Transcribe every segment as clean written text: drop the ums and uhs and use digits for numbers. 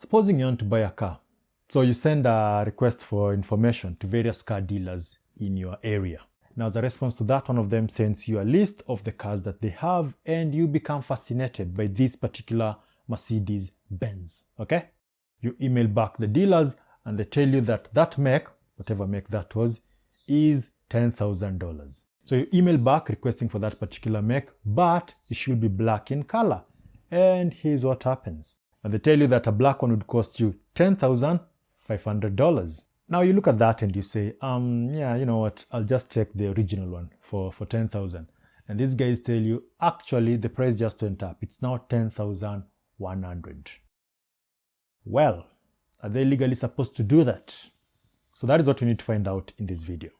Supposing you want to buy a car, so you send a request for information to various car dealers in your area. Now, as a response to that, one of them sends you a list of the cars that they have, and you become fascinated by this particular Mercedes Benz, okay? You email back the dealers and they tell you that that make, whatever make that was, is $10,000. So you email back requesting for that particular make, but it should be black in color. And here's what happens. And they tell you that a black one would cost you $10,500. Now you look at that and you say, yeah, you know what, I'll just take the original one for 10,000. And these guys tell you, actually, the price just went up. It's now 10,100. Well, are they legally supposed to do that? So that is what we need to find out in this video.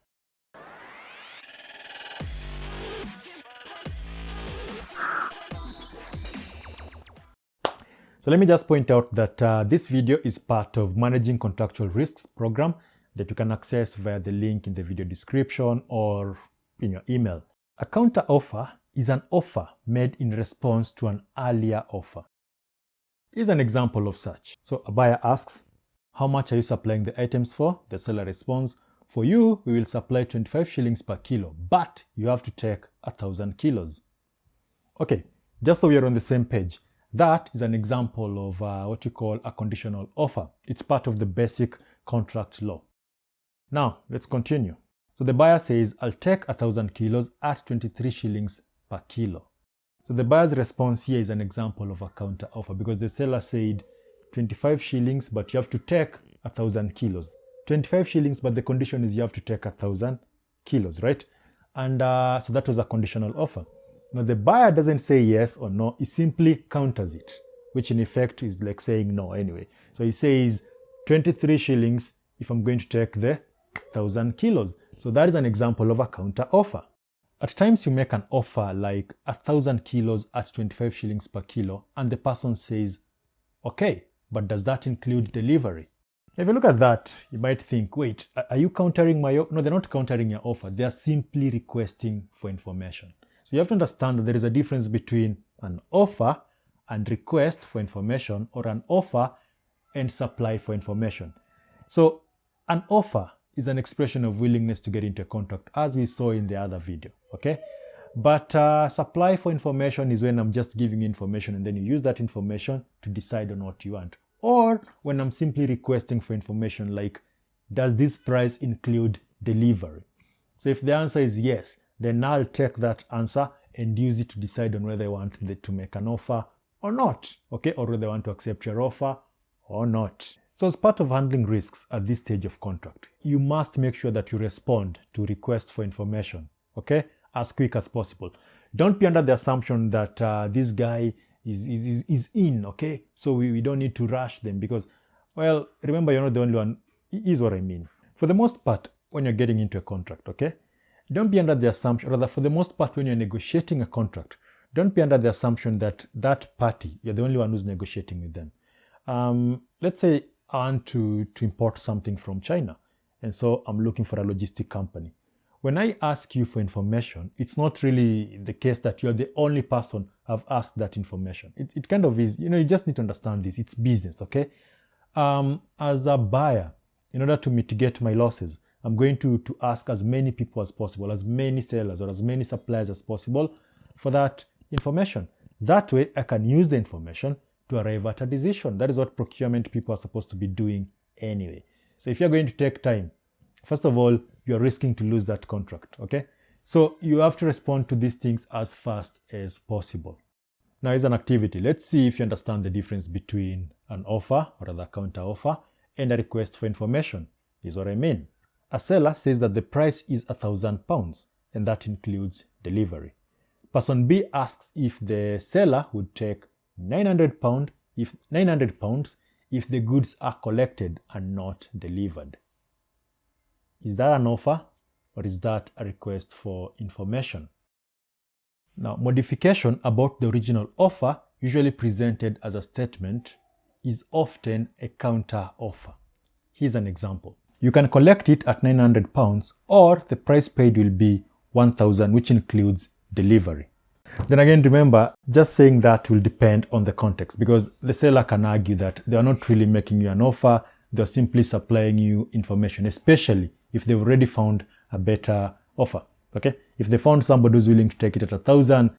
So let me just point out that this video is part of Managing Contractual Risks program that you can access via the link in the video description or in your email. A counter offer is an offer made in response to an earlier offer. Here's an example of such. So a buyer asks, how much are you supplying the items for? The seller responds, for you, we will supply 25 shillings per kilo, but you have to take 1,000 kilos. Okay, just so we are on the same page, that is an example of what you call a conditional offer. It's part of the basic contract law. Now, let's continue. So the buyer says, I'll take 1,000 kilos at 23 shillings per kilo. So the buyer's response here is an example of a counter offer because the seller said 25 shillings, but you have to take 1,000 kilos. 25 shillings, but the condition is you have to take 1,000 kilos, right? And so that was a conditional offer. Now the buyer doesn't say yes or no, he simply counters it, which in effect is like saying no anyway. So he says 23 shillings if I'm going to take the 1,000 kilos. So that is an example of a counter offer. At times you make an offer like 1,000 kilos at 25 shillings per kilo and the person says, okay, but does that include delivery? If you look at that, you might think, wait, are you countering my offer? No, they're not countering your offer. They are simply requesting for information. So you have to understand that there is a difference between an offer and request for information or an offer and supply for information. So an offer is an expression of willingness to get into a contract, as we saw in the other video, okay? But supply for information is when I'm just giving you information and then you use that information to decide on what you want. Or when I'm simply requesting for information like, does this price include delivery? So if the answer is yes, then I'll take that answer and use it to decide on whether I want to make an offer or not, okay? Or whether I want to accept your offer or not. So as part of handling risks at this stage of contract, you must make sure that you respond to requests for information, okay? As quick as possible. Don't be under the assumption that this guy is in, okay? So we don't need to rush them because, well, remember you're not the only one, is what I mean. For the most part, when you're getting into a contract, okay? Don't be under the assumption, rather for the most part when you're negotiating a contract, don't be under the assumption that that party, you're the only one who's negotiating with them. Let's say I want to import something from China, and so I'm looking for a logistic company. When I ask you for information, it's not really the case that you're the only person I've asked that information. It kind of is, you just need to understand this. It's business, okay? As a buyer, in order to mitigate my losses, I'm going to ask as many people as possible, as many sellers or as many suppliers as possible for that information. That way, I can use the information to arrive at a decision. That is what procurement people are supposed to be doing anyway. So if you're going to take time, first of all, you're risking to lose that contract, okay? So you have to respond to these things as fast as possible. Now here's an activity. Let's see if you understand the difference between an offer, or rather counter offer, and a request for information. Here's what I mean. A seller says that the price is £1,000 and that includes delivery. Person B asks if the seller would take £900 if the goods are collected and not delivered. Is that an offer or is that a request for information? Now, modification about the original offer, usually presented as a statement, is often a counter offer. Here's an example. You can collect it at £900 or the price paid will be £1,000, which includes delivery. Then again, remember, just saying that will depend on the context, because the seller can argue that they are not really making you an offer, they're simply supplying you information, especially if they've already found a better offer. Okay, if they found somebody who's willing to take it at 1,000,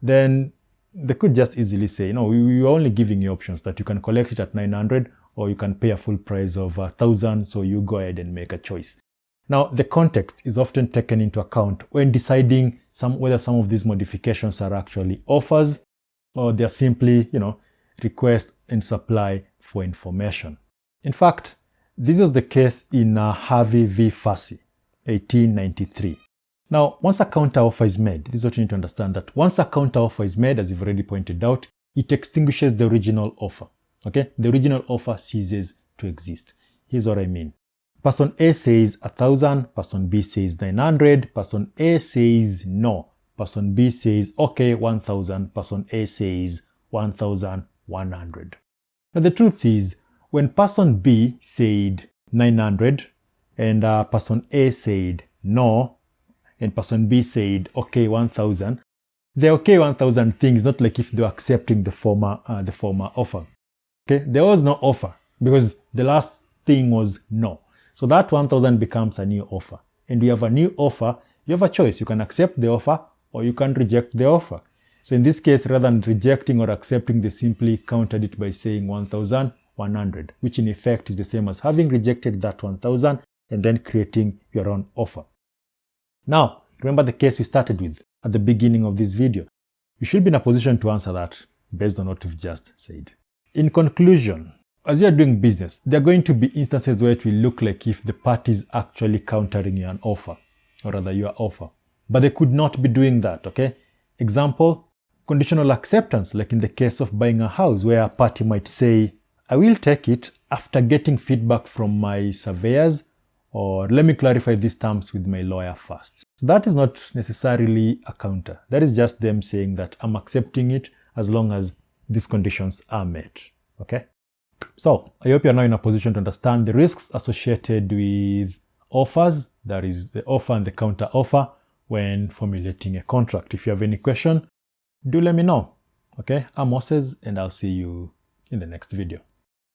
then they could just easily say, no, we are only giving you options that you can collect it at 900 or you can pay a full price of 1,000, so you go ahead and make a choice. Now, the context is often taken into account when deciding whether some of these modifications are actually offers or they're simply, request and supply for information. In fact, this was the case in Harvey v. Fassey, 1893. Now, once a counteroffer is made, this is what you need to understand, that once a counteroffer is made, as you've already pointed out, it extinguishes the original offer. Okay? The original offer ceases to exist. Here's what I mean. Person A says 1,000, person B says 900, person A says no, person B says okay 1,000, person A says 1,100. Now the truth is, when person B said 900 and person A said no and person B said okay 1,000, the okay 1,000 thing is not like if they were accepting the former offer. Okay, there was no offer because the last thing was no. So that 1,000 becomes a new offer. And we have a new offer, you have a choice. You can accept the offer or you can reject the offer. So in this case, rather than rejecting or accepting, they simply countered it by saying 1,100, which in effect is the same as having rejected that 1,000 and then creating your own offer. Now, remember the case we started with at the beginning of this video. You should be in a position to answer that based on what we've just said. In conclusion, as you are doing business, there are going to be instances where it will look like if the party is actually countering you an offer, or rather your offer. But they could not be doing that, okay? Example, conditional acceptance, like in the case of buying a house, where a party might say, I will take it after getting feedback from my surveyors, or let me clarify these terms with my lawyer first. So that is not necessarily a counter. That is just them saying that I'm accepting it as long as these conditions are met, okay? So, I hope you're now in a position to understand the risks associated with offers, that is the offer and the counter offer, when formulating a contract. If you have any question, do let me know. Okay, I'm Moses and I'll see you in the next video.